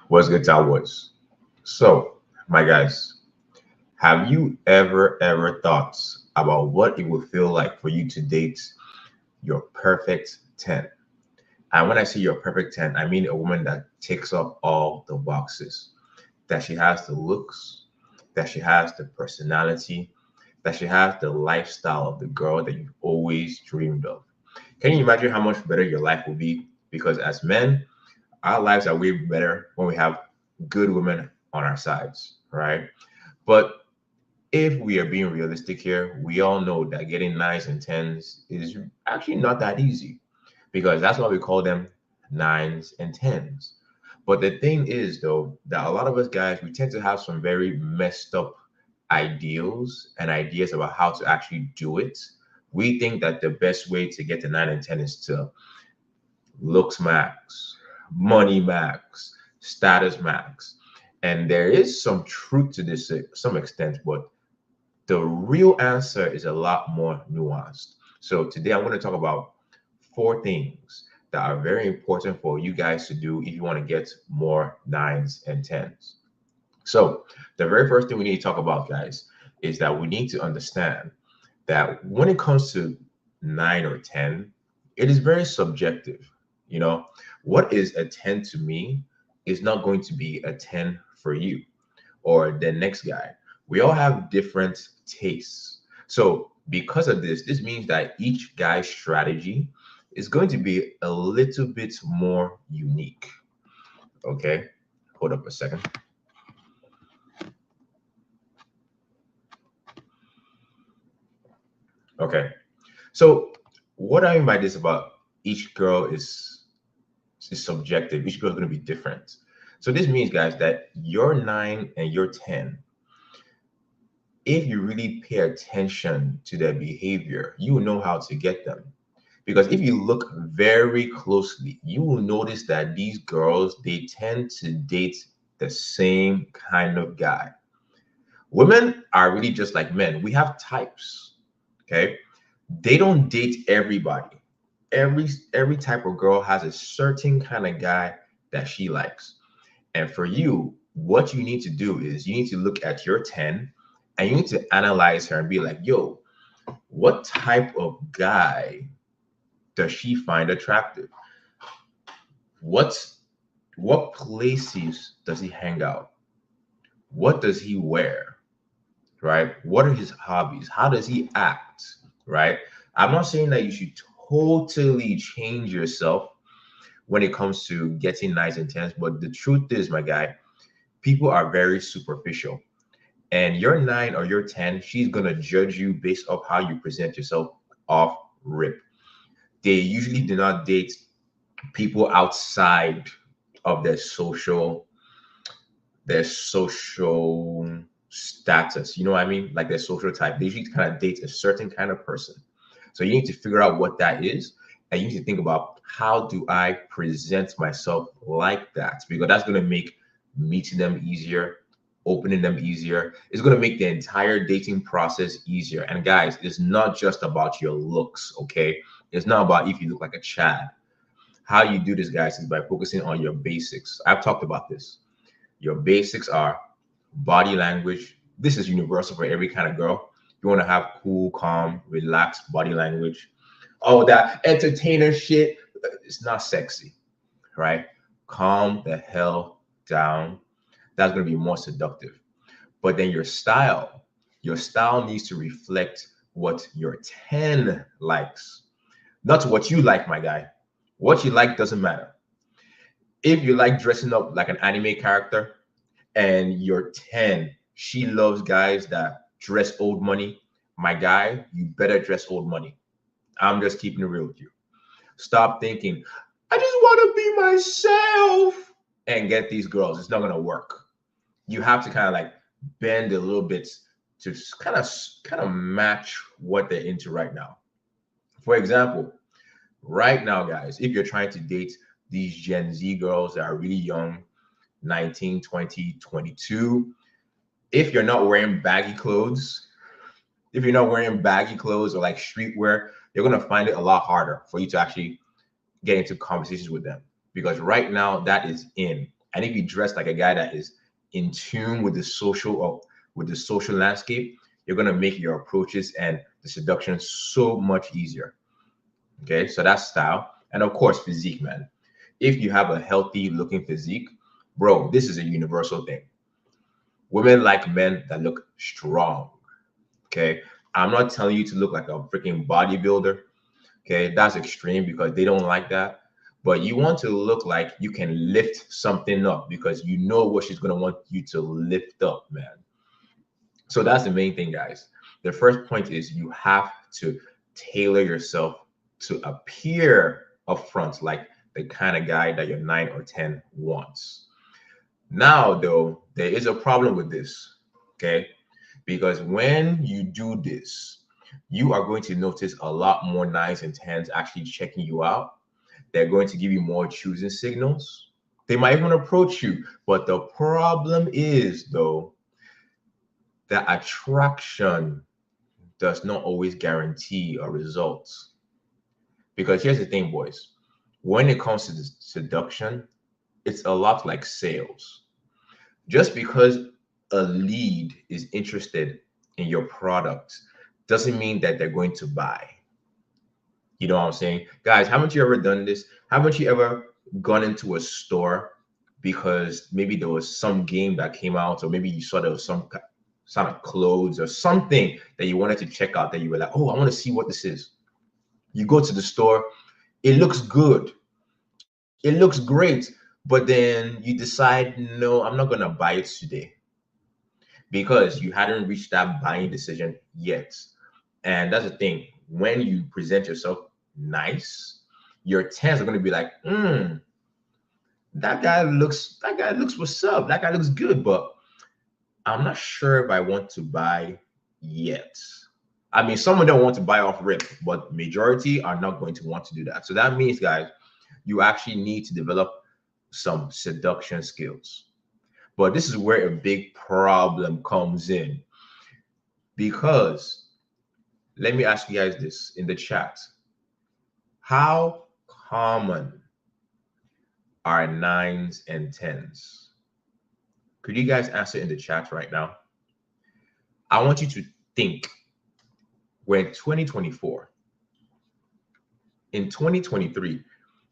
What's good, Towers? So, my guys, have you ever thought about what it would feel like for you to date your perfect 10? And when I say your perfect 10, I mean a woman that ticks up all the boxes, that she has the looks, that she has the personality, that she has the lifestyle of the girl that you've always dreamed of. Can you imagine how much better your life will be? Because as men, our lives are way better when we have good women on our sides, right? But if we are being realistic here, we all know that getting nines and tens is actually not that easy because that's why we call them nines and tens. But the thing is, though, that a lot of us guys, we tend to have some very messed up ideals and ideas about how to actually do it. We think that the best way to get to 9 and 10 is to looks max, money max, status max. And there is some truth to this to some extent, but the real answer is a lot more nuanced. So today I'm going to talk about four things that are very important for you guys to do if you want to get more nines and tens. So the very first thing we need to talk about, guys, is that we need to understand that when it comes to 9 or 10, it is very subjective. You know, what is a 10 to me is not going to be a 10 for you or the next guy. We all have different tastes. So, because of this, this means that each guy's strategy is going to be a little bit more unique. Okay, hold up a second. Okay, so what I mean by this about each girl is subjective. Each girl is going to be different. So this means, guys, that your 9 and your 10, if you really pay attention to their behavior, you will know how to get them. Because if you look very closely, you will notice that these girls, they tend to date the same kind of guy. Women are really just like men. We have types. Okay. They don't date everybody. Every type of girl has a certain kind of guy that she likes. And for you, what you need to do is you need to look at your 10 and you need to analyze her and be like, yo, what type of guy does she find attractive? What what places does he hang out? What does he wear? Right? What are his hobbies? How does he act? Right? I'm not saying that you should totally change yourself when it comes to getting nice and tense, but the truth is, my guy, people are very superficial. And your 9 or your 10, she's gonna judge you based off how you present yourself off rip. They usually do not date people outside of their social status. You know what I mean? Like their social type. They usually kind of date a certain kind of person. So you need to figure out what that is, and you need to think about how do I present myself like that, because that's going to make meeting them easier, opening them easier. It's going to make the entire dating process easier. And guys, it's not just about your looks, okay? It's not about if you look like a Chad. How you do this, guys, is by focusing on your basics. I've talked about this. Your basics are body language. This is universal for every kind of girl. You want to have cool, calm, relaxed body language. Oh, that entertainer shit, it's not sexy, right? Calm the hell down. That's going to be more seductive. But then your style needs to reflect what your 10 likes, not what you like, my guy. What you like doesn't matter. If you like dressing up like an anime character and you're 10, she loves guys that dress old money, my guy, you better dress old money. I'm just keeping it real with you. Stop thinking, I just want to be myself and get these girls. It's not going to work. You have to kind of like bend a little bit to kind of match what they're into right now. For example, right now, guys, if you're trying to date these Gen Z girls that are really young, 19, 20, 22, if you're not wearing baggy clothes, if you're not wearing baggy clothes or like streetwear, you're going to find it a lot harder for you to actually get into conversations with them, because right now that is in. And if you dress like a guy that is in tune with the social landscape, you're gonna make your approaches and the seduction so much easier. Okay, so that's style. And of course, physique, man. If you have a healthy looking physique, bro, this is a universal thing. Women like men that look strong. Okay, I'm not telling you to look like a freaking bodybuilder. Okay, that's extreme because they don't like that. But you want to look like you can lift something up because you know what she's gonna want you to lift up, man. So that's the main thing, guys. The first point is you have to tailor yourself to appear upfront like the kind of guy that your 9 or 10 wants. Now, though, there is a problem with this, okay? Because when you do this, you are going to notice a lot more 9s and 10s actually checking you out. They're going to give you more choosing signals. They might even approach you. But the problem is, though, that attraction does not always guarantee a result. Because here's the thing, boys. When it comes to seduction, it's a lot like sales. Just because a lead is interested in your product doesn't mean that they're going to buy. You know what I'm saying? Guys, haven't you ever done this? Haven't you ever gone into a store because maybe there was some game that came out, or maybe you saw there was some of clothes or something that you wanted to check out that you were like, oh, I want to see what this is. You go to the store, it looks good. It looks great. But then you decide, no, I'm not going to buy it today because you hadn't reached that buying decision yet. And that's the thing. When you present yourself nice, your 10s are going to be like, that guy looks what's up. That guy looks good, but I'm not sure if I want to buy yet. I mean, some of them want to buy off rip, but majority are not going to want to do that. So that means, guys, you actually need to develop some seduction skills. But this is where a big problem comes in, because let me ask you guys this in the chat. How common are 9s and 10s? Could you guys answer in the chat right now? I want you to think, we're in 2024. In 2023,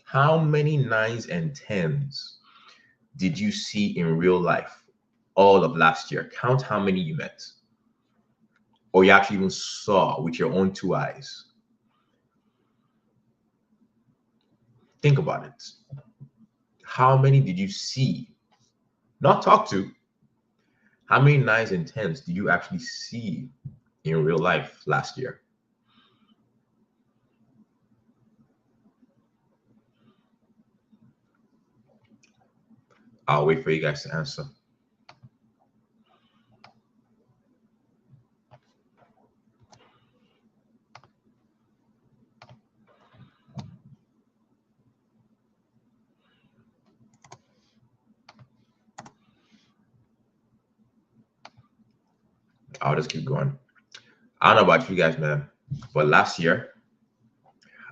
how many 9s and 10s did you see in real life all of last year? Count how many you met, or you actually even saw with your own 2 eyes. Think about it. How many did you see? Not talk to. How many 9s and 10s did you actually see in real life last year? I'll wait for you guys to answer. I'll just keep going. I don't know about you guys, man, but last year,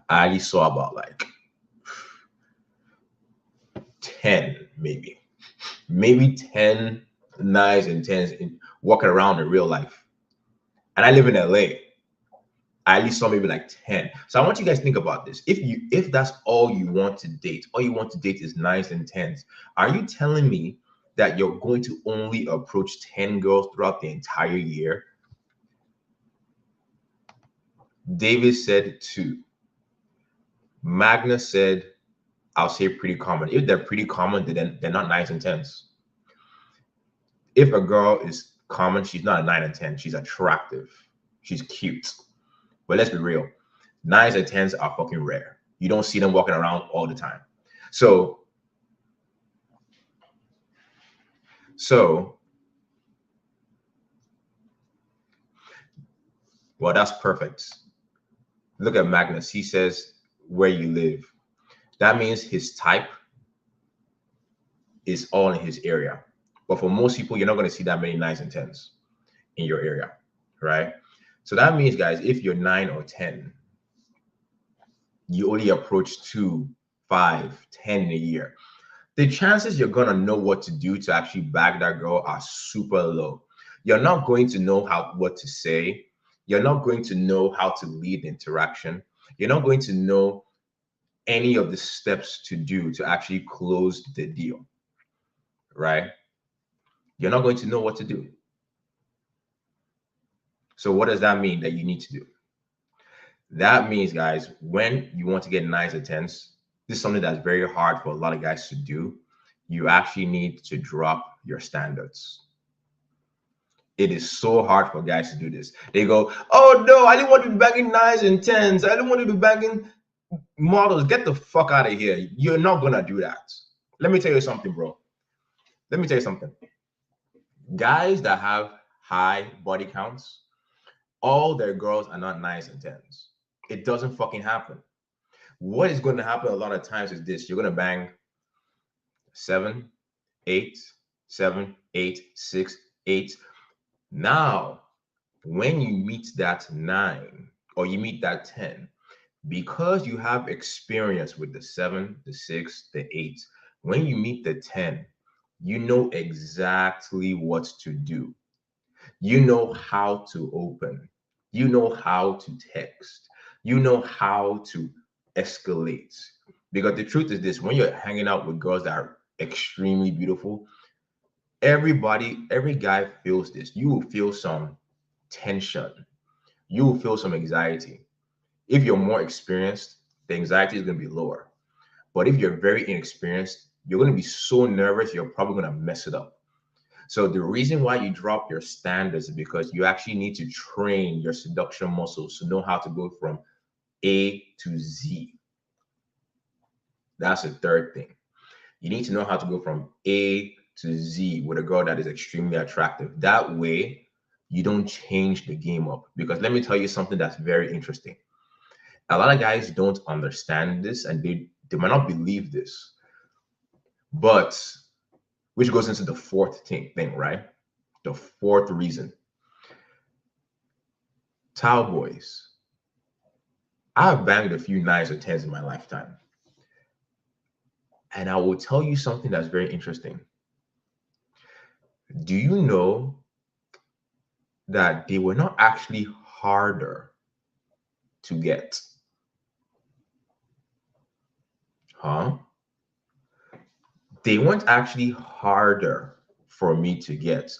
I only saw about like 10, maybe 10 9s and 10s walking around in real life. And I live in LA. I at least saw maybe like 10. So I want you guys to think about this. If that's all you want to date is 9s and 10s, are you telling me that you're going to only approach 10 girls throughout the entire year? David said 2. Magna said, I'll say pretty common. If they're pretty common, then they're not 9s and 10s. If a girl is common, she's not a 9 and 10. She's attractive. She's cute. But let's be real. 9s and 10s are fucking rare. You don't see them walking around all the time. So well, that's perfect. Look at Magnus. He says where you live. That means his type is all in his area. But for most people, you're not going to see that many 9s and 10s in your area, right? So that means, guys, if you're 9 or 10, you only approach 2, 5, 10 in a year. the chances you're gonna know what to do to actually bag that girl are super low. You're not going to know what to say. You're not going to know how to lead the interaction. You're not going to know any of the steps to do to actually close the deal, right? You're not going to know what to do. So what does that mean that you need to do? That means, guys, when you want to get 9s or 10s, this is something that's very hard for a lot of guys to do. You actually need to drop your standards. It is so hard for guys to do this. They go, oh no, I didn't want to be banging 9s and 10s. I didn't want to be banging models. Get the fuck out of here. You're not gonna do that. Let me tell you something, bro. Let me tell you something. Guys that have high body counts, all their girls are not 9s and 10s. It doesn't fucking happen. What is going to happen a lot of times is this: you're going to bang 7, 8, 7, 8, 6, 8. Now, when you meet that 9 or you meet that 10, because you have experience with the 7, the 6, the 8, when you meet the 10, you know exactly what to do. You know how to open. You know how to text. You know how to escalate. Because the truth is this: when you're hanging out with girls that are extremely beautiful, every guy feels this. You will feel some tension. You will feel some anxiety. If you're more experienced, the anxiety is going to be lower. But if you're very inexperienced, you're going to be so nervous, you're probably going to mess it up. So the reason why you drop your standards is because you actually need to train your seduction muscles to know how to go from A to Z. That's the third thing. You need to know how to go from A to Z with a girl that is extremely attractive. That way, you don't change the game up. Because let me tell you something that's very interesting. A lot of guys don't understand this, and they might not believe this. But which goes into the fourth thing, right? The fourth reason. Towel boys. I've banged a few 9s or 10s in my lifetime. And I will tell you something that's very interesting. Do you know that they were not actually harder to get? Huh? They weren't actually harder for me to get.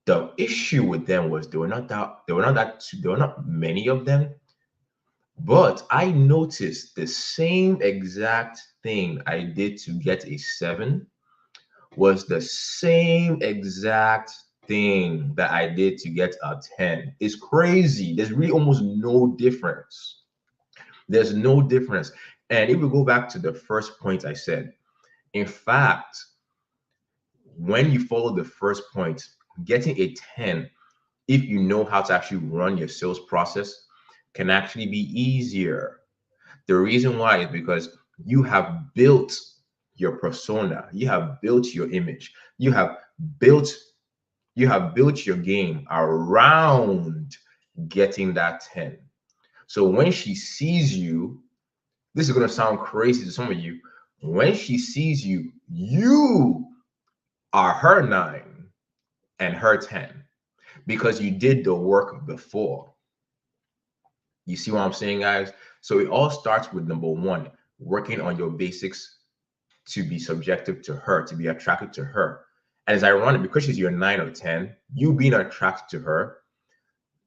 The issue with them was there were not many of them. But I noticed the same exact thing I did to get a 7 was the same exact thing that I did to get a 10. It's crazy. There's really almost no difference. There's no difference. And if we go back to the first point I said, in fact, when you follow the first point, getting a 10, if you know how to actually run your sales process, can actually be easier. The reason why is because you have built your persona, you have built your image, you have built your game around getting that 10. So when she sees you, this is going to sound crazy to some of you. When she sees you, you are her 9 and her 10 because you did the work before. You see what I'm saying, guys? So it all starts with number 1, working on your basics to be subjective to her, to be attracted to her. And it's ironic because she's your 9 or 10, you being attracted to her,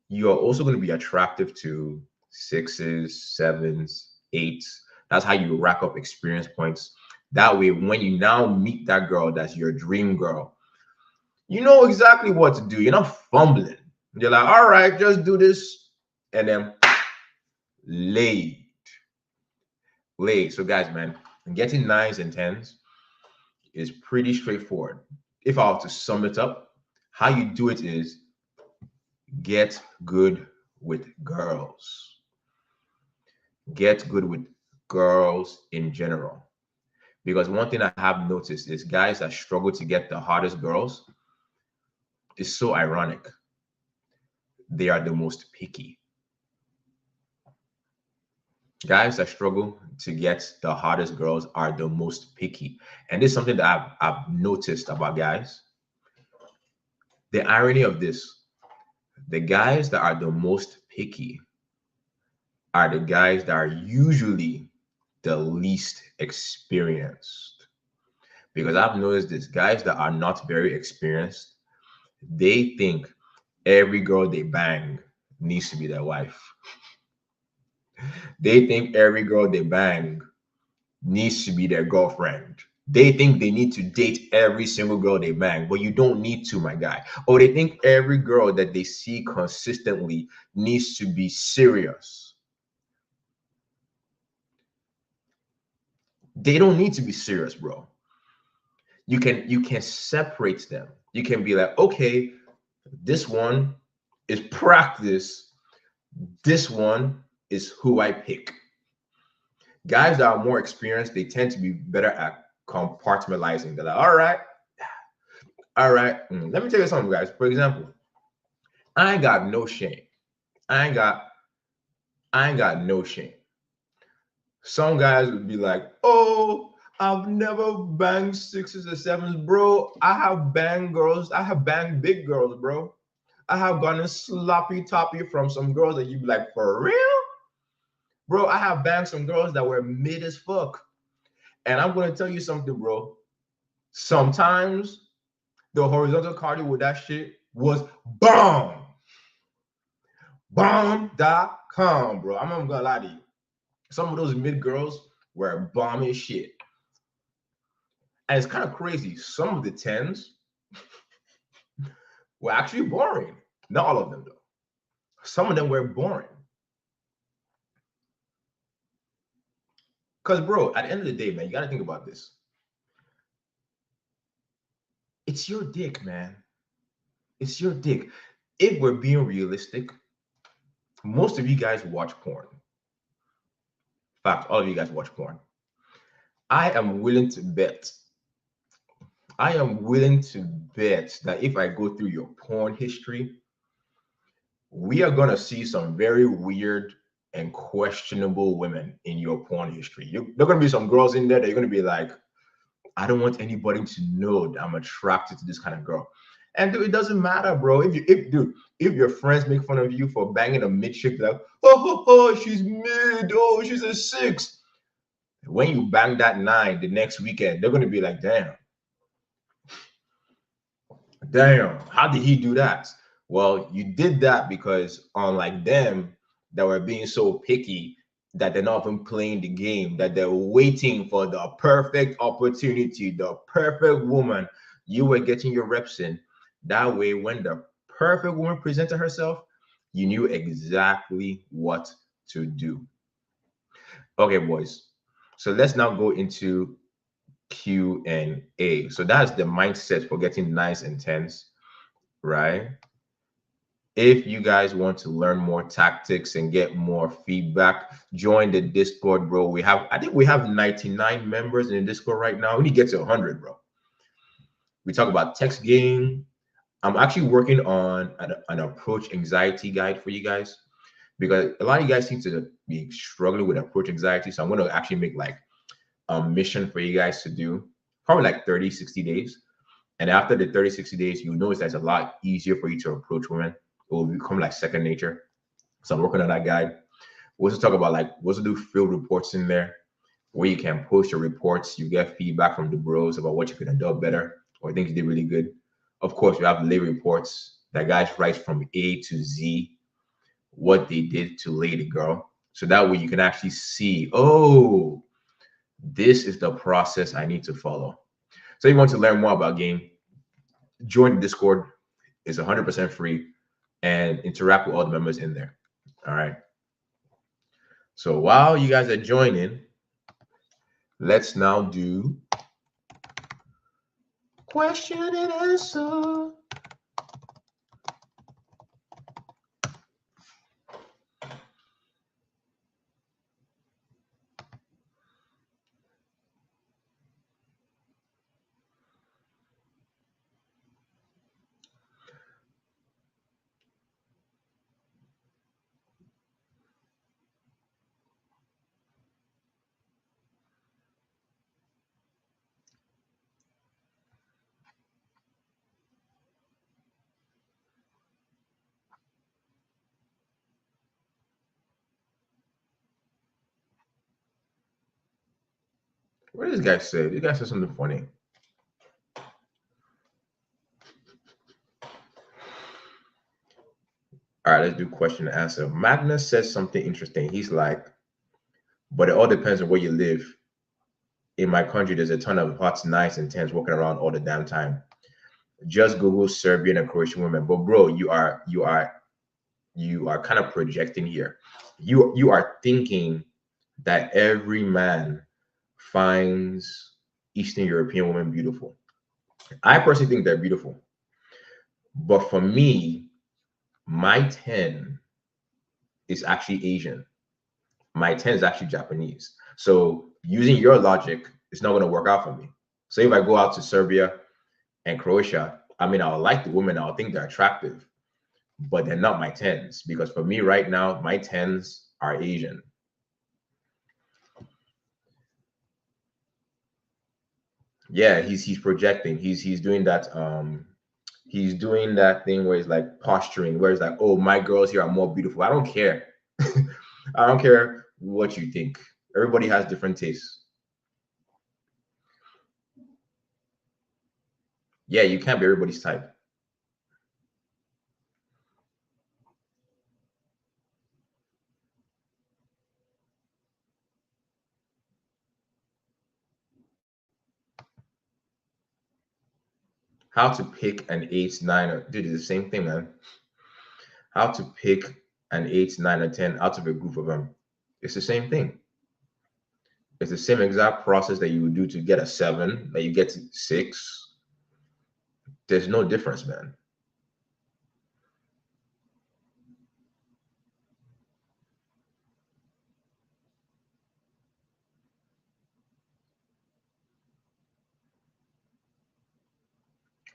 you are also going to be attractive to 6s, 7s, 8s. That's how you rack up experience points. That way, when you now meet that girl that's your dream girl, you know exactly what to do. You're not fumbling. You're like, all right, just do this. And then laid. So guys, man, getting 9s and 10s is pretty straightforward. If I were to sum it up, how you do it is get good with girls. Get good with girls in general. Because one thing I have noticed is guys that struggle to get the hottest girls is so ironic. They are the most picky. Guys that struggle to get the hottest girls are the most picky. And this is something that I've noticed about guys. The irony of this, the guys that are the most picky are the guys that are usually the least experienced. Because I've noticed this, guys that are not very experienced, they think every girl they bang needs to be their wife. They think every girl they bang needs to be their girlfriend. They think they need to date every single girl they bang, but you don't need to, my guy. Or they think every girl that they see consistently needs to be serious. They don't need to be serious, bro. You can separate them. You can be like, okay, this one is practice. This one is who I pick. Guys that are more experienced, they tend to be better at compartmentalizing. They're like, all right, let me tell you something, guys. For example, I ain't got no shame. I ain't got I ain't got no shame. Some guys would be like, oh, I've never banged sixes or sevens, bro. I have banged girls. I have banged big girls, bro. I have gotten sloppy toppy from some girls that you'd be like, for real? Bro, I have banged some girls that were mid as fuck. And I'm gonna tell you something, bro. Sometimes the horizontal cardio with that shit was bomb. Bomb.com, bro. I'm not gonna lie to you. Some of those mid girls were bomb as shit. And it's kind of crazy. Some of the tens were actually boring. Not all of them, though. Some of them were boring. Because, bro, at the end of the day, man, you got to think about this. It's your dick, man. It's your dick. If we're being realistic, most of you guys watch porn. In fact, all of you guys watch porn. I am willing to bet. I am willing to bet that if I go through your porn history, we are going to see some very weird and questionable women in your porn history. There are going to be some girls in there that you're going to be like, I don't want anybody to know that I'm attracted to this kind of girl. And dude, it doesn't matter, bro. If your friends make fun of you for banging a mid chick, like, oh, she's mid, oh, she's a 6. When you bang that 9 the next weekend, they're gonna be like, damn, how did he do that? Well, you did that because unlike them that were being so picky that they're not even playing the game, that they're waiting for the perfect opportunity, the perfect woman, you were getting your reps in. That way, when the perfect woman presented herself, you knew exactly what to do. Okay, boys. So let's now go into Q&A. So that's the mindset for getting nice and tense, right? If you guys want to learn more tactics and get more feedback, join the Discord, bro. I think we have 99 members in the Discord right now. We need to get to 100, bro. We talk about text game. I'm actually working on an approach anxiety guide for you guys because a lot of you guys seem to be struggling with approach anxiety. So I'm going to actually make like a mission for you guys to do probably like 30, 60 days. And after the 30, 60 days, you'll notice that it's a lot easier for you to approach women. It will become like second nature. So I'm working on that guide. We'll also talk about like we'll also do field reports in there where you can post your reports. You get feedback from the bros about what you could have done better or things you did really good. Of course, you have lay reports that guys write from A to Z what they did to lay the girl. So that way you can actually see, oh, this is the process I need to follow. So if you want to learn more about game, join the Discord. It's 100% free and interact with all the members in there. All right. So while you guys are joining, let's now do question and answer. What did this guy say? This guy said something funny. All right, let's do question and answer. Magnus says something interesting. He's like, but it all depends on where you live. In my country, there's a ton of hot, nice, and tens walking around all the damn time. Just Google Serbian and Croatian women. But bro, you are kind of projecting here. You are thinking that every man finds Eastern European women beautiful. I personally think they're beautiful. But for me, my 10 is actually Asian. My 10 is actually Japanese. So using your logic, it's not going to work out for me. So if I go out to Serbia and Croatia, I mean, I'll like the women, I'll think they're attractive, but they're not my 10s because for me right now, my 10s are Asian. Yeah, he's projecting. He's doing that he's doing that thing where he's like posturing, where it's like, oh, my girls here are more beautiful. I don't care. I don't care what you think. Everybody has different tastes. Yeah, you can't be everybody's type. How to pick an 8, 9, or dude, it's the same thing, man. How to pick an 8, 9, or 10 out of a group of them. It's the same thing. It's the same exact process that you would do to get a 7, that you get to 6. There's no difference, man.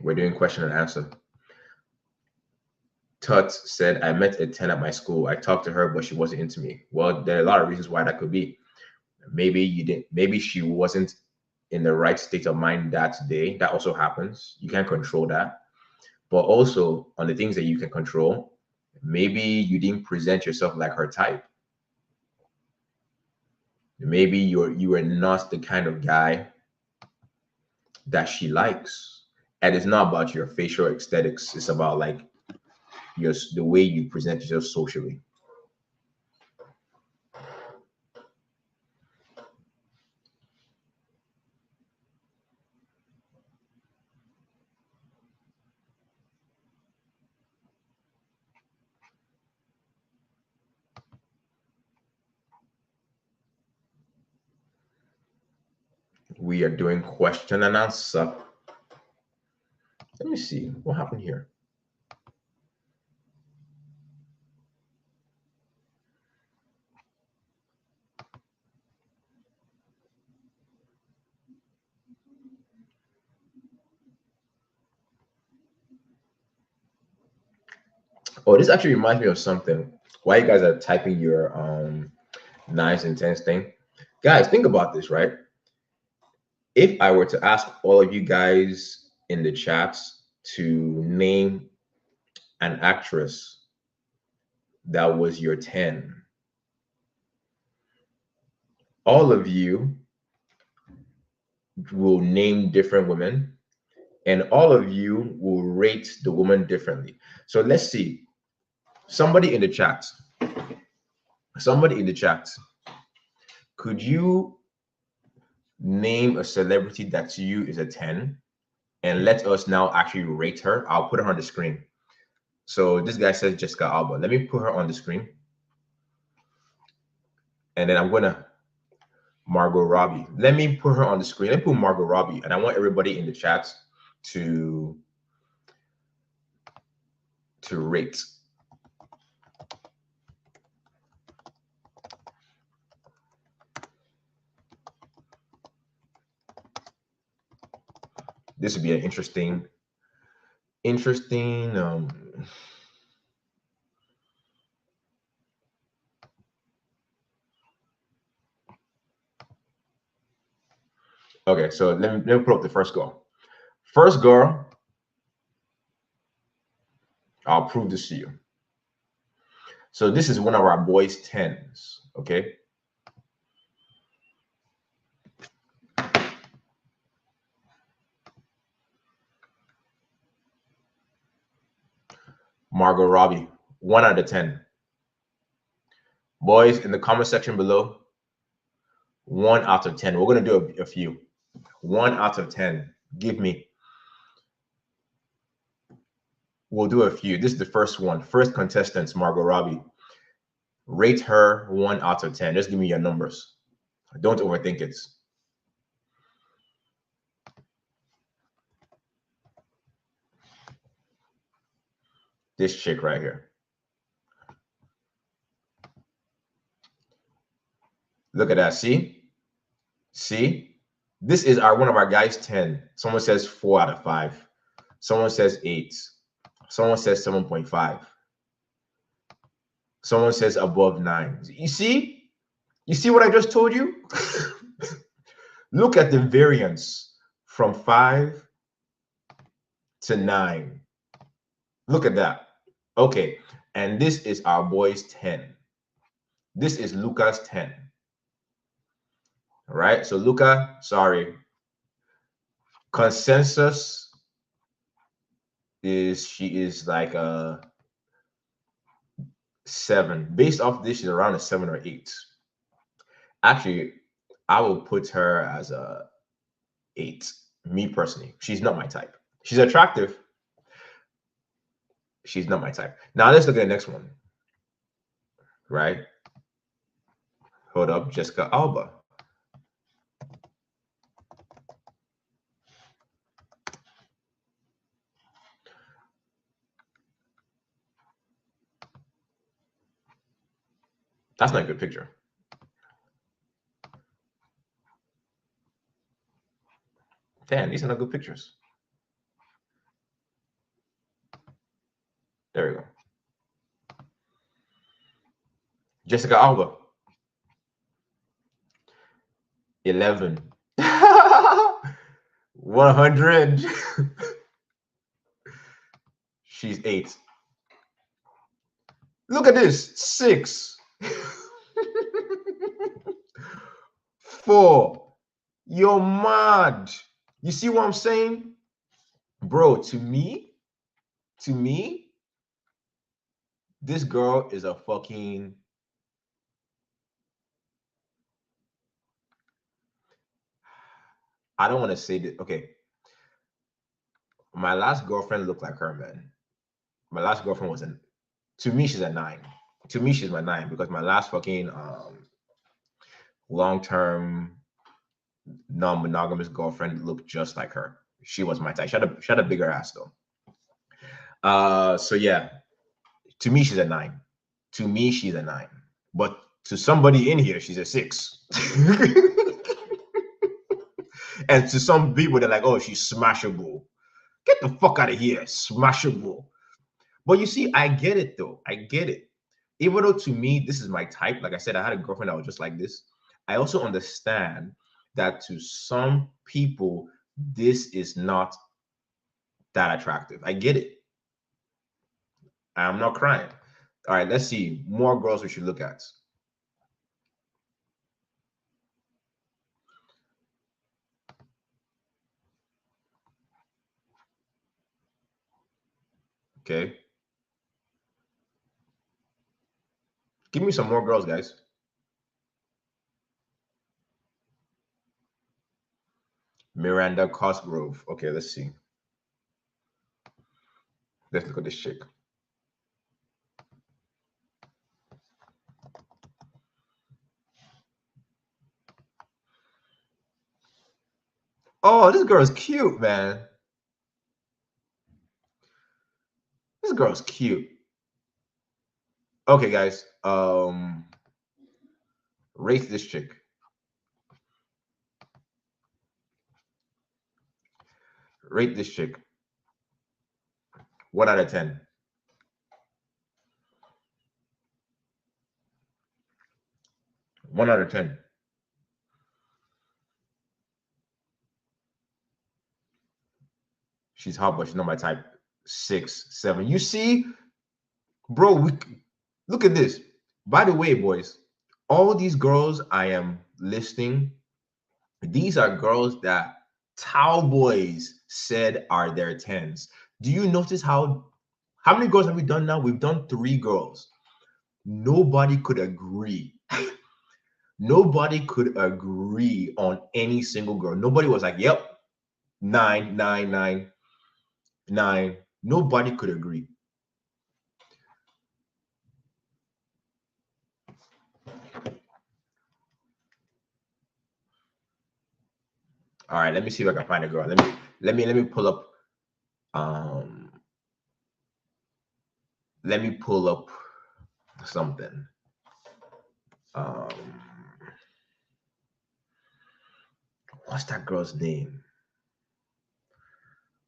We're doing question and answer. Tut said, I met a 10 at my school. I talked to her, but she wasn't into me. Well, there are a lot of reasons why that could be. Maybe you didn't, maybe she wasn't in the right state of mind that day. That also happens. You can't control that. But also on the things that you can control, maybe you didn't present yourself like her type. Maybe you are not the kind of guy that she likes. And it's not about your facial aesthetics. It's about like the way you present yourself socially. We are doing question and answer. Let me see what happened here. Oh, this actually reminds me of something. While you guys are typing your nice intense thing, guys, think about this, right? If I were to ask all of you guys in the chats to name an actress that was your 10, all of you will name different women and all of you will rate the woman differently. So let's see. Somebody in the chat, could you name a celebrity that to you is a 10 and let us now actually rate her? I'll put her on the screen. So this guy says Jessica Alba. Let me put her on the screen. And then I'm gonna Margot Robbie. Let me put her on the screen. Let me put Margot Robbie. And I want everybody in the chat to rate. This would be an interesting okay, so let me put up the first girl. First girl, I'll prove this to you. So this is one of our boys' 10s, okay? Margot Robbie, 1 out of 10. Boys, in the comment section below, 1 out of 10. We're going to do a few. 1 out of 10. Give me. We'll do a few. This is the first one. First contestant, Margot Robbie. Rate her 1 out of 10. Just give me your numbers. Don't overthink it. This chick right here. Look at that. See? See? This is one of our guys' 10. Someone says 4 out of 5. Someone says 8. Someone says 7.5. Someone says above 9. You see? You see what I just told you? Look at the variance from 5 to 9. Look at that. Okay. And this is our boy's 10. This is Luca's 10. All right. So Luca, sorry. Consensus is she is like a 7. Based off this, she's around a 7 or 8. Actually, I will put her as a 8. Me personally, she's not my type. She's attractive. She's not my type. Now let's look at the next one. Right? Hold up, Jessica Alba. That's not a good picture. Damn, these are not good pictures. There we go. Jessica Alba. 11. 100. She's 8. Look at this. 6. 4. You're mad. You see what I'm saying? Bro, to me, this girl is a fucking... I don't want to say that. Okay. My last girlfriend looked like her, man. My last girlfriend was to me, she's a 9. To me, she's my 9 because my last fucking long-term non-monogamous girlfriend looked just like her. She was my type. She had a bigger ass though. So yeah, to me, she's a 9. To me, she's a 9. But to somebody in here, she's a 6. And to some people, they're like, oh, she's smashable. Get the fuck out of here, smashable. But you see, I get it though. I get it. Even though to me, this is my type. Like I said, I had a girlfriend that was just like this. I also understand that to some people, this is not that attractive. I get it. I'm not crying. All right, let's see. More girls we should look at. Okay. Give me some more girls, guys. Miranda Cosgrove. Okay, let's see. Let's look at this chick. Oh, this girl's cute, man. This girl's cute. Okay, guys. Rate this chick. Rate this chick. 1 out of 10. One out of 10. She's hot, but she's not my type. 6, 7. You see, bro, look at this. By the way, boys, all these girls I am listing, these are girls that Towel Boys said are their 10s. Do you notice how How many girls have we done now? We've done 3 girls. Nobody could agree. Nobody could agree on any single girl. Nobody was like, yep, 9, 9, 9, 9. Nobody could agree. All right, let me see if I can find a girl. Let me pull up let me pull up something. What's that girl's name?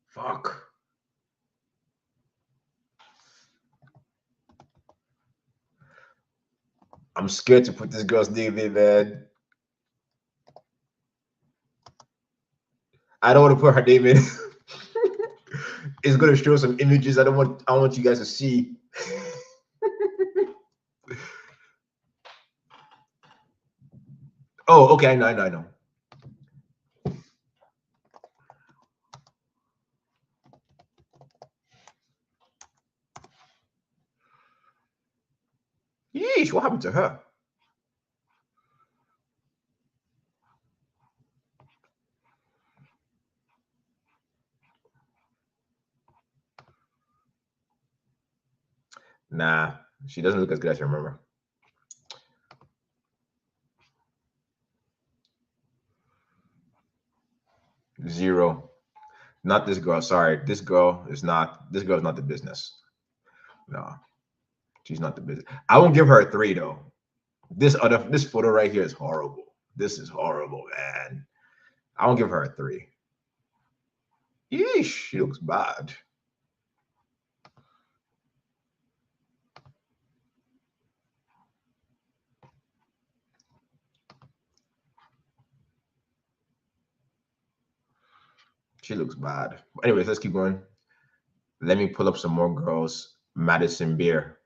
Fuck. I'm scared to put this girl's name in, man. I don't want to put her name in. It's gonna show some images I want you guys to see. Oh, okay, I know. Yeesh, what happened to her? Nah, she doesn't look as good as I remember. Zero. Not this girl. Sorry, this girl is not the business. No, she's not the business. I won't give her a 3 though. This photo right here is horrible. This is horrible, man. I won't give her a 3. Yeesh, she looks bad. She looks bad. Anyways, let's keep going. Let me pull up some more girls. Madison Beer.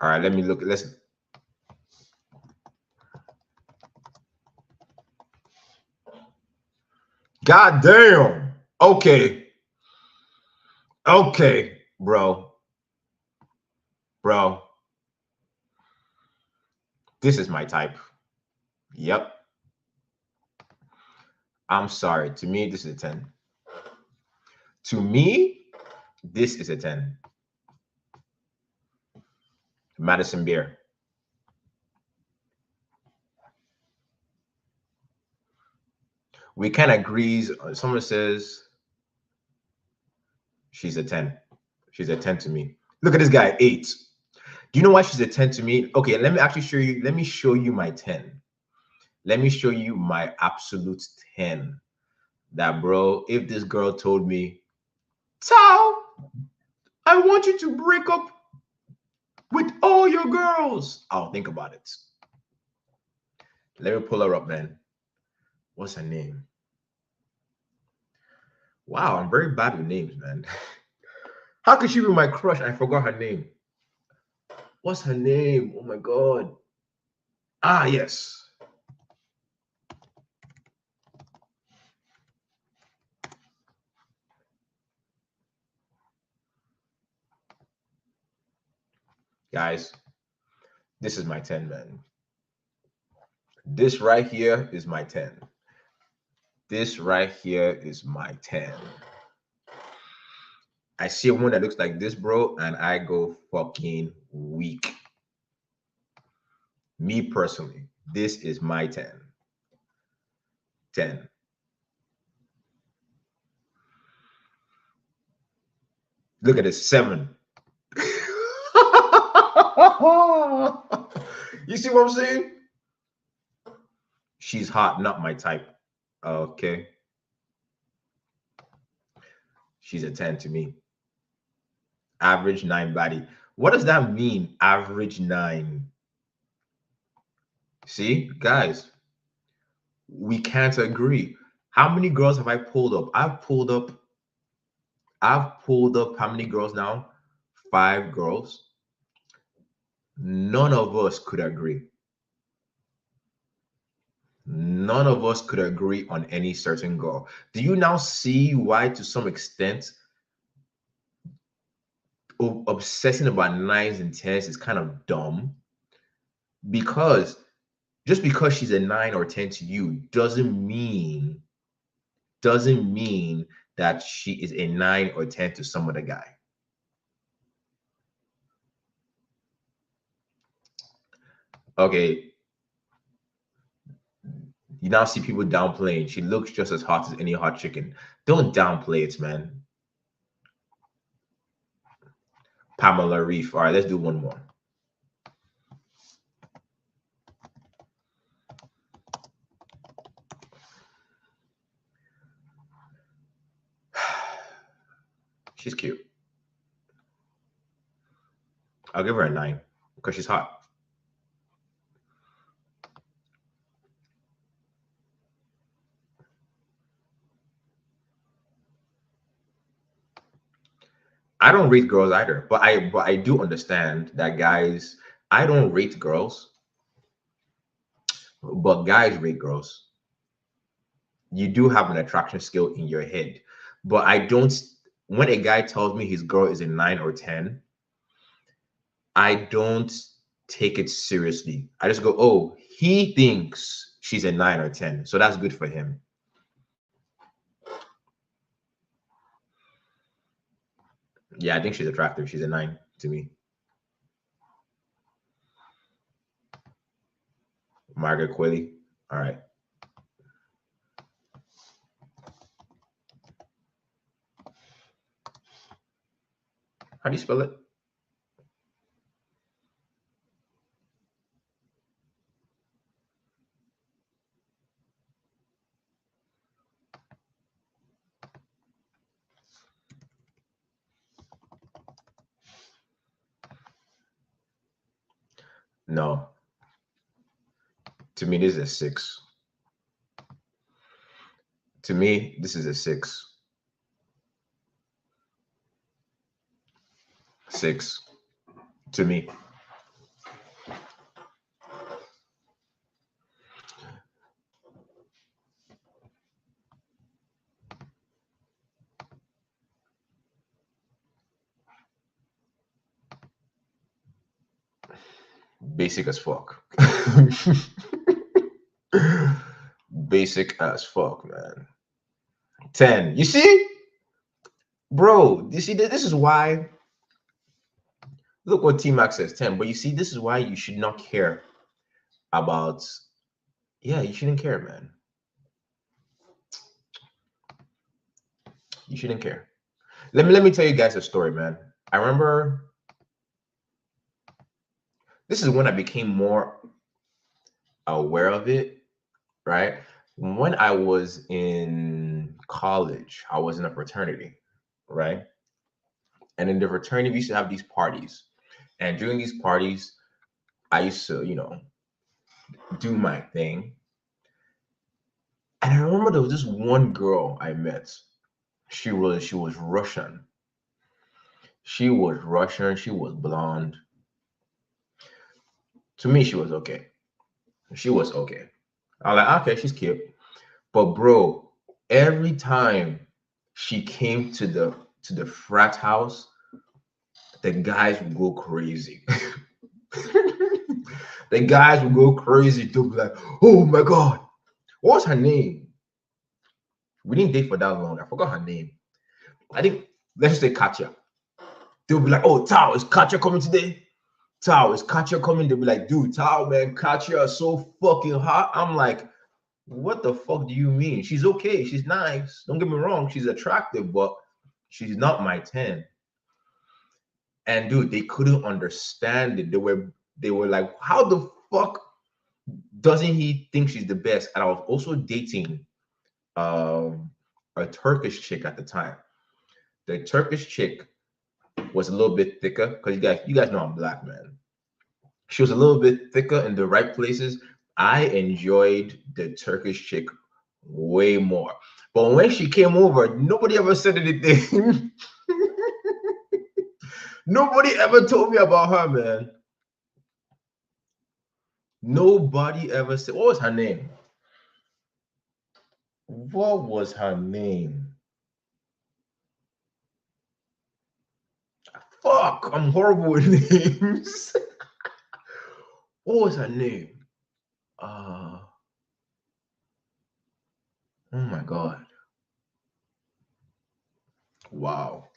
All right, let me look. Let's. God damn. Okay. Okay, bro. Bro. This is my type. Yep. I'm sorry. To me, this is a 10. To me, this is a 10. Madison Beer. We kind of agrees. Someone says she's a 10. She's a 10 to me. Look at this guy, 8. Do you know why she's a 10 to me? Okay, let me actually show you. Let me show you my 10. Let me show you my absolute 10. That, bro, if this girl told me, Tao, I want you to break up with all your girls, I'll think about it. Let me pull her up, man. What's her name? Wow, I'm very bad with names, man. How could she be my crush? I forgot her name. What's her name? Oh my God. Ah, yes. Guys, this is my 10, man. This right here is my 10. This right here is my 10. I see a woman that looks like this, bro, and I go fucking weak. Me personally, this is my 10. 10. Look at this, 7. You see what I'm saying? She's hot, not my type. Okay. She's a 10 to me. Average 9 body. What does that mean? Average 9. See, guys, we can't agree. How many girls have I pulled up? I've pulled up how many girls now? 5 girls. None of us could agree. None of us could agree on any certain girl. Do you now see why, to some extent, obsessing about nines and tens is kind of dumb, because just because she's a 9 or 10 to you doesn't mean that she is a 9 or 10 to some other guy. Okay, you now see people downplaying. She looks just as hot as any hot chicken. Don't downplay it, man. Pamela Reef. All right, let's do one more. She's cute. I'll give her a 9 because she's hot. I don't rate girls either, but I do understand that guys. I don't rate girls, but guys rate girls. You do have an attraction skill in your head, but I don't. When a guy tells me his girl is a 9 or 10, I don't take it seriously. I just go, oh, he thinks she's a 9 or 10, so that's good for him. Yeah, I think she's attractive. She's a 9 to me. Margaret Qualley. All right. How do you spell it? No. To me, this is a 6. To me, this is a 6. 6 to me. Basic as fuck. Basic as fuck, man. 10. You see? Bro, you see, this is why. Look what T-Max says, 10. But you see, this is why you should not care about. Yeah, you shouldn't care, man. You shouldn't care. Let me tell you guys a story, man. I remember this is when I became more aware of it, right? When I was in college, I was in a fraternity, right? And in the fraternity, we used to have these parties. And during these parties, I used to, do my thing. And I remember there was this one girl I met. She was Russian. She was Russian. She was blonde. To me, she was okay. She was okay. I was like, okay, she's cute. But bro, every time she came to the frat house, the guys would go crazy. The guys would go crazy to be like, oh my god, what's her name? We didn't date for that long. I forgot her name. I think let's just say Katya. They'll be like, oh, Tao, is Katya coming today? Tao, is Katya coming? They'll be like, dude, Tao, man, Katya is so fucking hot. I'm like, what the fuck do you mean? She's okay. She's nice. Don't get me wrong. She's attractive, but she's not my 10. And dude, they couldn't understand it. They were like, how the fuck doesn't he think she's the best? And I was also dating a Turkish chick at the time. The Turkish chick was a little bit thicker because you guys know I'm black, man. She was a little bit thicker in the right places. I enjoyed the Turkish chick way more. But when she came over, nobody ever said anything. Nobody ever told me about her, man. Nobody ever said, what was her name? What was her name? Fuck, Fuck, I'm horrible with names. What was her name? Oh my god. Wow.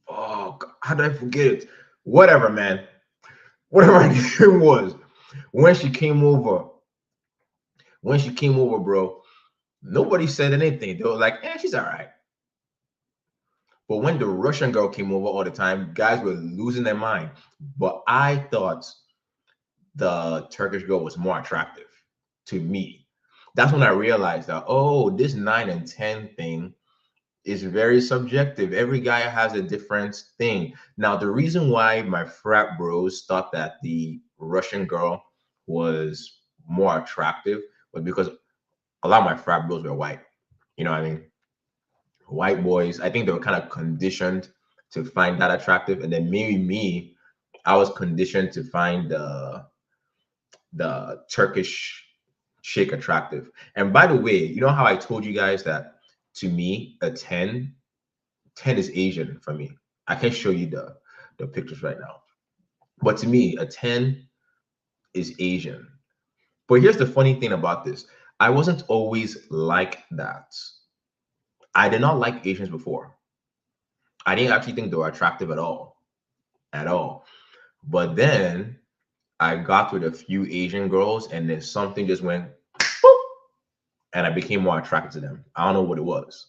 Oh, how did I forget it? Whatever, man. Whatever her name was. When she came over, bro, nobody said anything. They were like, she's all right. But when the Russian girl came over all the time, guys were losing their mind. But I thought the Turkish girl was more attractive to me. That's when I realized that, oh, this 9 and 10 thing is very subjective. Every guy has a different thing. Now, the reason why my frat bros thought that the Russian girl was more attractive was because a lot of my frat bros were white. You know what I mean? White boys. I think they were kind of conditioned to find that attractive. And then maybe me, I was conditioned to find the Turkish chick attractive. And by the way, you know how I told you guys that to me, a 10 is Asian for me. I can show you the pictures right now. But to me, a 10 is Asian. But here's the funny thing about this. I wasn't always like that. I did not like Asians before. I didn't actually think they were attractive at all. At all. But then I got with a few Asian girls and then something just went boop, and I became more attracted to them. I don't know what it was.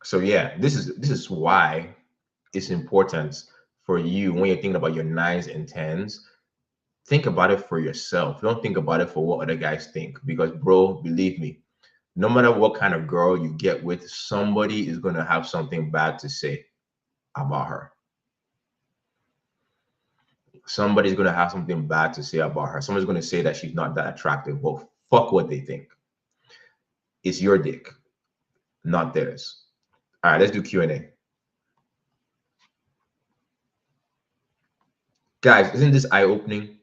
So yeah, this is why it's important for you when you're thinking about your 9s and 10s. Think about it for yourself. Don't think about it for what other guys think. Because bro, believe me, no matter what kind of girl you get with, somebody is going to have something bad to say about her. Somebody's going to have something bad to say about her. Someone's going to say that she's not that attractive. Well, fuck what they think. It's your dick, not theirs. All right, let's do Q&A. Guys, isn't this eye-opening?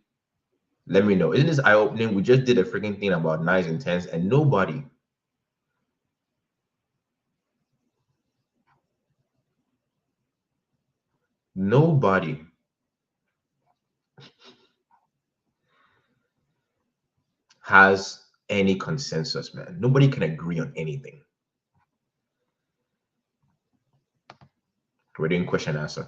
Let me know. Isn't this eye-opening? We just did a freaking thing about 9s and 10s and nobody has any consensus, man. Nobody can agree on anything. We're doing question answer.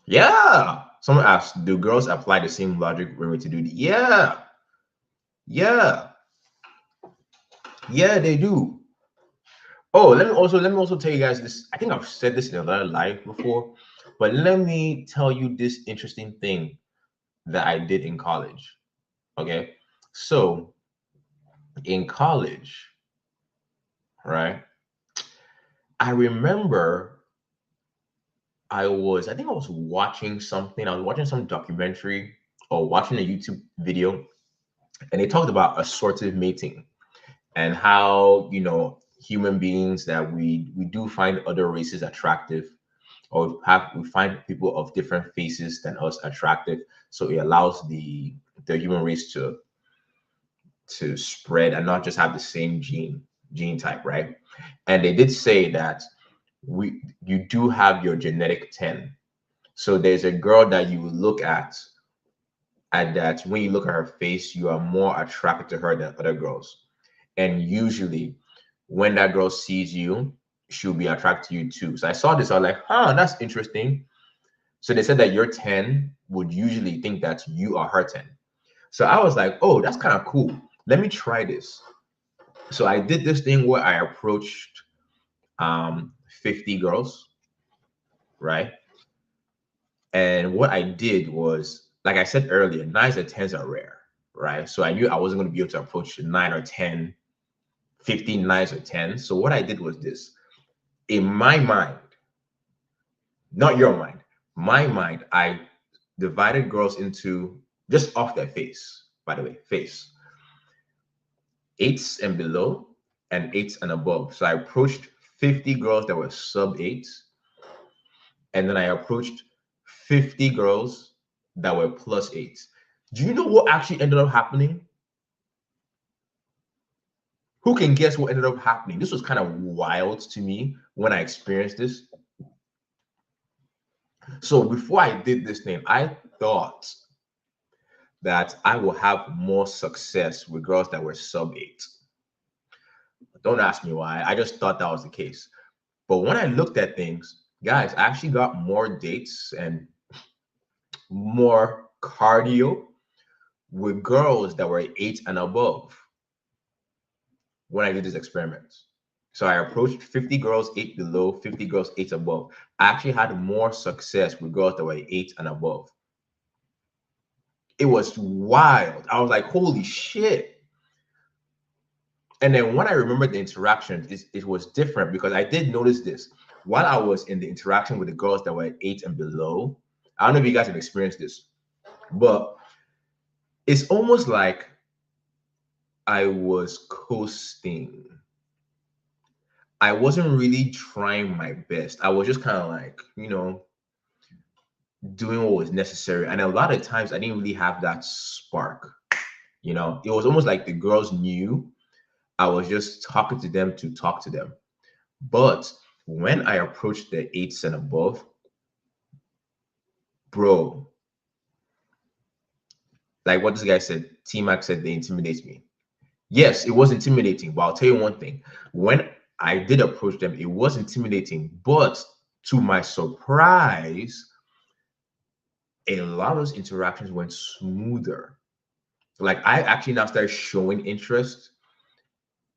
Yeah. Someone asked, do girls apply the same logic when we're to do? Yeah. Yeah. Yeah, they do. Oh, let me also tell you guys this. I think I've said this in another live before, but let me tell you this interesting thing that I did in college. Okay. So in college, right? I remember I think I was watching something. I was watching some documentary or watching a YouTube video, and they talked about assortative mating and how, human beings that we do find other races attractive, or we find people of different faces than us attractive. So it allows the human race to spread and not just have the same gene type, right? And they did say that you do have your genetic 10. So there's a girl that you look at that when you look at her face, you are more attracted to her than other girls. And usually when that girl sees you, she'll be attracted to you too. So I saw this, I was like, that's interesting. So they said that your 10 would usually think that you are her 10. So I was like, oh, that's kind of cool. Let me try this. So I did this thing where I approached 50 girls, right? And what I did was, like I said earlier, 9s and 10s are rare, right? So I knew I wasn't going to be able to approach 9 or 10, 15 9s or 10s. So what I did was this. In my mind, not your mind, my mind, I divided girls into, just off their face, by the way, face, 8s and below and 8s and above. So I approached 50 girls that were sub 8s, and then I approached 50 girls that were plus 8s. Do you know what actually ended up happening? Who can guess what ended up happening? This was kind of wild to me when I experienced this. So before I did this thing, I thought that I will have more success with girls that were sub 8. Don't ask me why. I just thought that was the case. But when I looked at things, guys, I actually got more dates and more cardio with girls that were 8 and above when I did this experiment. So I approached 50 girls 8 below, 50 girls 8 above. I actually had more success with girls that were 8 and above. It was wild. I was like, holy shit. And then when I remembered the interaction, it was different, because I did notice this. While I was in the interaction with the girls that were 8 and below, I don't know if you guys have experienced this, but it's almost like I was coasting. I wasn't really trying my best. I was just kind of like, doing what was necessary. And a lot of times I didn't really have that spark. It was almost like the girls knew I was just talking to them to talk to them. But when I approached the 8s and above, bro, like what this guy said, T-Mac said, they intimidate me. Yes, it was intimidating, but I'll tell you one thing. When I did approach them, it was intimidating, but to my surprise, a lot of those interactions went smoother. Like I actually now started showing interest,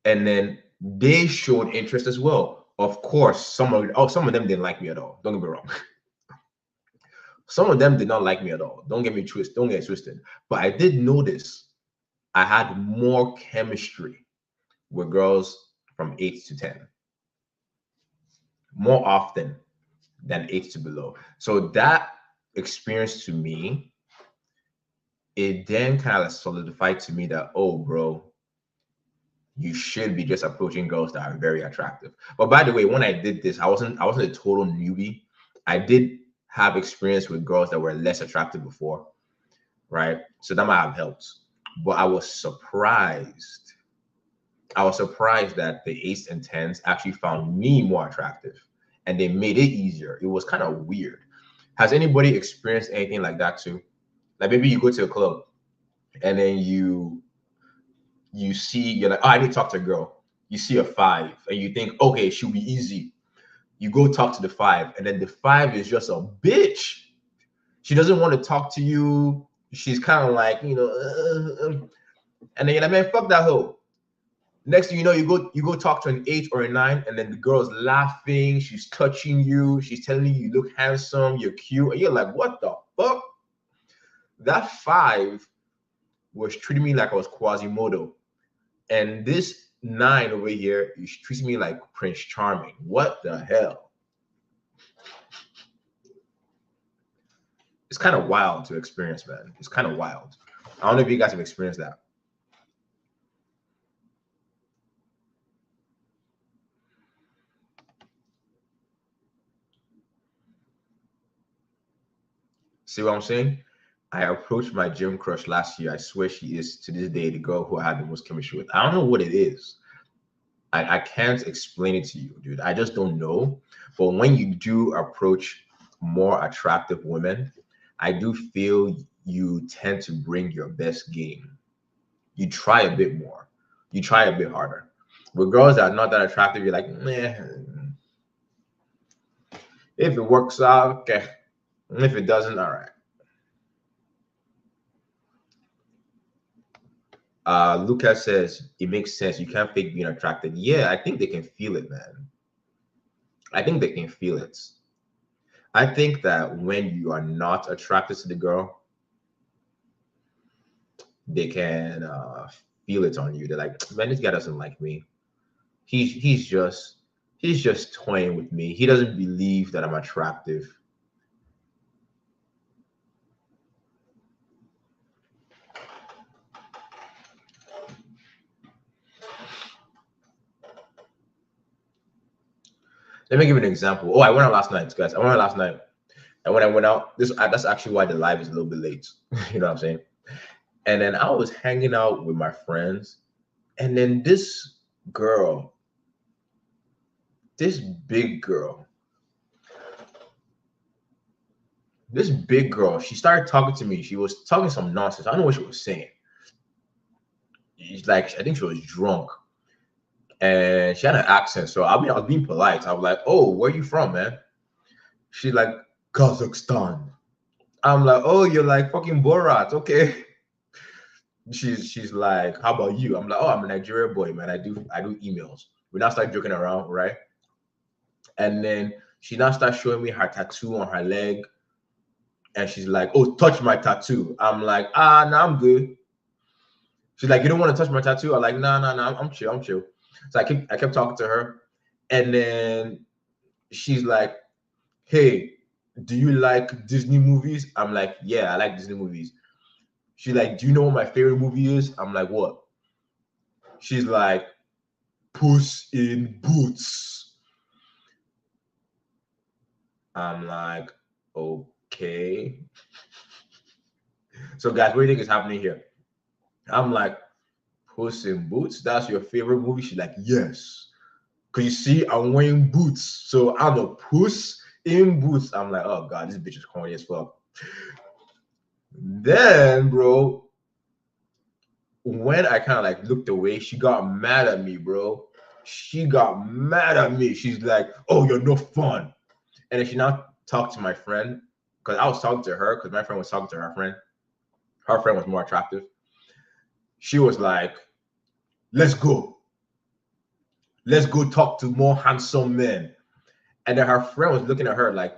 and then they showed interest as well. Of course, some of them didn't like me at all. Don't get me wrong. Some of them did not like me at all. Don't get it twisted. But I did notice I had more chemistry with girls from 8 to 10 more often than 8 to below. So that experience to me, it then kind of solidified to me that, oh, bro, you should be just approaching girls that are very attractive. But by the way, when I did this, I wasn't a total newbie. I did have experience with girls that were less attractive before, right? So that might have helped. But I was surprised. I was surprised that the 8s and 10s actually found me more attractive, and they made it easier. It was kind of weird. Has anybody experienced anything like that too? Like maybe you go to a club and then you see, you're like, oh, I need to talk to a girl. You see a 5 and you think, okay, she'll be easy. You go talk to the 5, and then the 5 is just a bitch. She doesn't want to talk to you. She's kind of like, and then you're like, man, fuck that hoe. Next thing you know, you go talk to an 8 or a 9, and then the girl's laughing, she's touching you, she's telling you look handsome, you're cute, and you're like, what the fuck? That 5 was treating me like I was Quasimodo, and this 9 over here is treating me like Prince Charming. What the hell? It's kind of wild to experience, man. It's kind of wild. I don't know if you guys have experienced that. See what I'm saying? I approached my gym crush last year. I swear she is to this day the girl who I had the most chemistry with. I don't know what it is. I can't explain it to you, dude. I just don't know. But when you do approach more attractive women, I do feel you tend to bring your best game. You try a bit more. You try a bit harder. With girls that are not that attractive, you're like, meh. If it works out, okay. If it doesn't, all right. Lucas says it makes sense. You can't fake being attracted. Yeah, I think they can feel it, man. I think they can feel it. I think that when you are not attracted to the girl, they can feel it on you. They're like, man, this guy doesn't like me. He's just He's just toying with me. He doesn't believe that I'm attractive. Let me give you an example. Oh, I went out last night, guys. I went out last night. And when I went out, that's actually why the live is a little bit late. You know what I'm saying? And then I was hanging out with my friends. And then this girl, this big girl, she started talking to me. She was talking some nonsense. I don't know what she was saying. She's like, I think she was drunk. And she had an accent. So I was being polite. I was like, oh, where you from, man? She's like, Kazakhstan. I'm like, oh, you're like fucking Borat. Okay. She's like, how about you? I'm like, oh, I'm a Nigerian boy, man. I do emails. We now start joking around, right? And then she now starts showing me her tattoo on her leg. And she's like, oh, touch my tattoo. I'm like, nah, I'm good. She's like, you don't want to touch my tattoo? I'm like, nah, I'm chill, I'm chill. So I kept talking to her. And then she's like, hey, do you like Disney movies? I'm like, yeah, I like Disney movies. She's like, do you know what my favorite movie is? I'm like, what? She's like, Puss in Boots. I'm like, okay. So guys, what do you think is happening here? I'm like, Puss in Boots? That's your favorite movie? She's like, yes. Because you see, I'm wearing boots. So I'm a Puss in Boots. I'm like, oh God, this bitch is corny as fuck. Then, bro, when I kind of like looked away, she got mad at me, bro. She got mad at me. She's like, oh, you're no fun. And then she now talked to my friend, because I was talking to her, because my friend was talking to her friend. Her friend was more attractive. She was like, let's go. Let's go talk to more handsome men. And then her friend was looking at her like,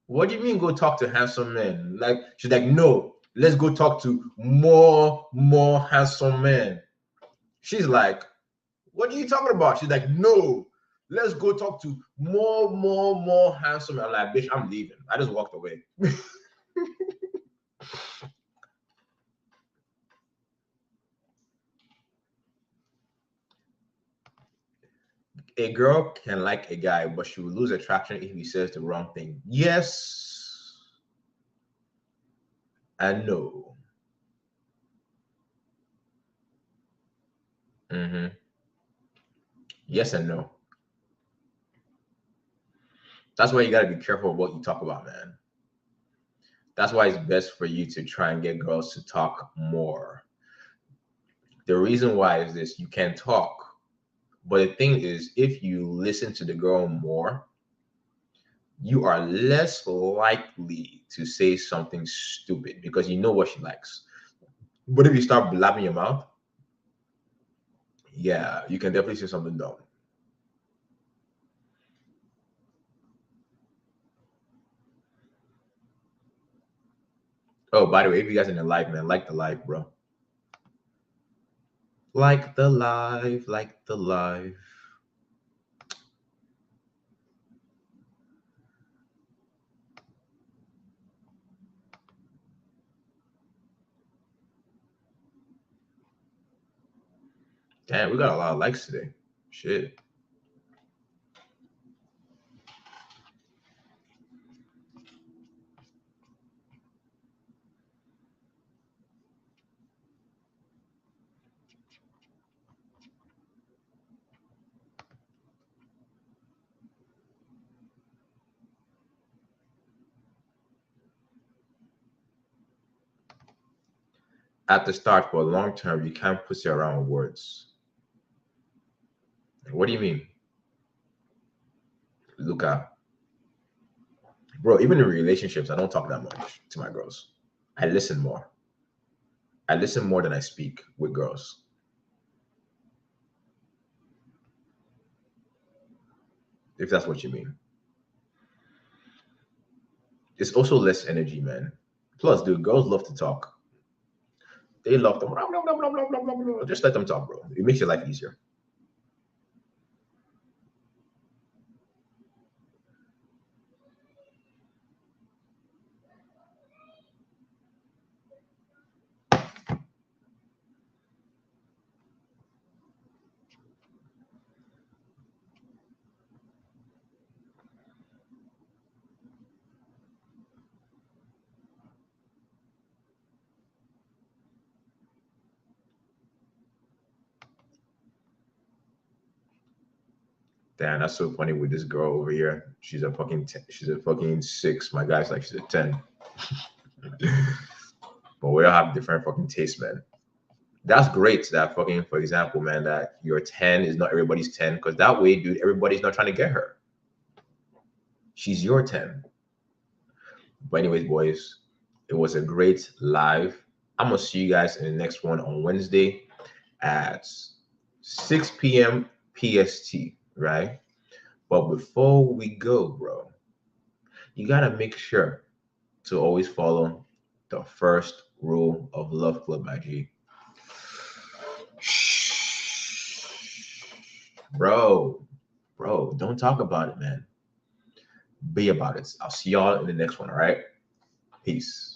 what do you mean go talk to handsome men? Like, she's like, no, let's go talk to more handsome men. She's like, what are you talking about? She's like, no, let's go talk to more handsome men. I'm like, bitch, I'm leaving. I just walked away. A girl can like a guy, but she will lose attraction if he says the wrong thing. Yes and no. Yes and no. That's why you got to be careful of what you talk about, man. That's why it's best for you to try and get girls to talk more. The reason why is this: you can talk, but the thing is, if you listen to the girl more, you are less likely to say something stupid because you know what she likes. But if you start blabbing your mouth, yeah, you can definitely say something dumb. Oh, by the way, if you guys in the live, man, like the live, bro. Like the live, like the live. Damn, we got a lot of likes today. Shit. At the start, for long term, you can't pussy around with words. What do you mean? Luca. Bro, even in relationships, I don't talk that much to my girls. I listen more. I listen more than I speak with girls. If that's what you mean. It's also less energy, man. Plus, dude, girls love to talk. They love them. Just let them talk, bro. It makes your life easier. Damn, that's so funny with this girl over here. She's a fucking 6. My guy's like she's a 10. But we all have different fucking tastes, man. That's great that fucking, for example, man, that your 10 is not everybody's 10. Because that way, dude, everybody's not trying to get her. She's your 10. But anyways, boys, it was a great live. I'm gonna see you guys in the next one on Wednesday at 6 p.m. PST, right? But before we go, bro, you gotta make sure to always follow the first rule of Love Club IG. Bro, don't talk about it, man. Be about it. I'll see y'all in the next one, all right? Peace.